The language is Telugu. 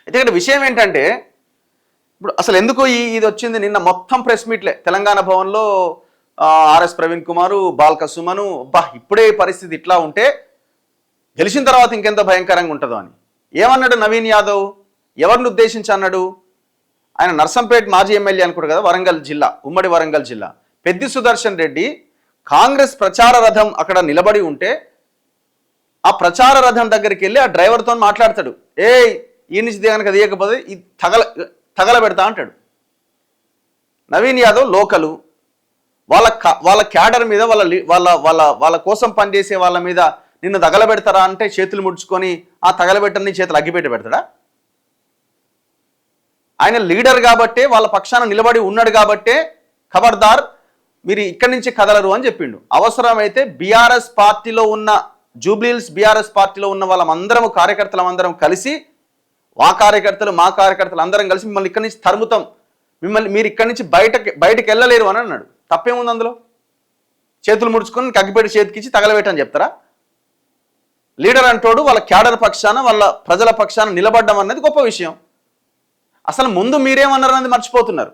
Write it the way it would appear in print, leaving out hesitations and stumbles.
అయితే ఇక్కడ విషయం ఏంటంటే ఇప్పుడు అసలు ఎందుకు ఇది వచ్చింది నిన్న మొత్తం ప్రెస్ మీట్లే తెలంగాణ భవన్లో ఆర్ఎస్ ప్రవీణ్ కుమారు బాల్క సుమను ఇప్పుడే పరిస్థితి ఇట్లా ఉంటే గెలిచిన తర్వాత ఇంకెంత భయంకరంగా ఉంటుందో అని ఏమన్నాడు నవీన్ యాదవ్? ఎవరిని ఉద్దేశించి అన్నాడు? ఆయన నర్సంపేట్ మాజీ ఎమ్మెల్యే అనుకోడు కదా, వరంగల్ జిల్లా, ఉమ్మడి వరంగల్ జిల్లా. పెద్ది సుదర్శన్ రెడ్డి కాంగ్రెస్ ప్రచార రథం అక్కడ నిలబడి ఉంటే ఆ ప్రచార రథం దగ్గరికి వెళ్ళి ఆ డ్రైవర్తో మాట్లాడతాడు. ఈ నుంచి దిగనక దిగకపోతే ఇది తగలబెడతా అంటాడు. నవీన్ యాదవ్ లోకలు, వాళ్ళ క్యాడర్ మీద వాళ్ళ వాళ్ళ వాళ్ళ కోసం పనిచేసే వాళ్ళ మీద నిన్ను తగలబెడతారా అంటే చేతులు ముడుచుకొని ఆ తగలబెట్టని చేతులు అగ్గిపెట్టి పెడతాడా? ఆయన లీడర్ కాబట్టే, వాళ్ళ పక్షాన నిలబడి ఉన్నాడు కాబట్టే ఖబర్దార్ మీరు ఇక్కడి నుంచి కదలరు అని చెప్పిండు. అవసరమైతే బీఆర్ఎస్ పార్టీలో ఉన్న జూబ్లీహిల్స్ బీఆర్ఎస్ పార్టీలో ఉన్న వాళ్ళందరం కార్యకర్తలందరం కలిసి మా కార్యకర్తలు అందరం కలిసి మిమ్మల్ని ఇక్కడి నుంచి తరుముతాం, మీరు ఇక్కడి నుంచి బయటకు వెళ్ళలేరు అని అన్నాడు. తప్పేముంది అందులో? చేతులు ముడుచుకొని కగ్గిపెట్టి చేతికిచ్చి తగలబెట్టని చెప్తారా? లీడర్ అంటోడు వాళ్ళ క్యాడర్ పక్షాన వాళ్ళ ప్రజల పక్షాన నిలబడ్డం అనేది గొప్ప విషయం. అసలు ముందు మీరేమన్నారు అనేది మర్చిపోతున్నారు.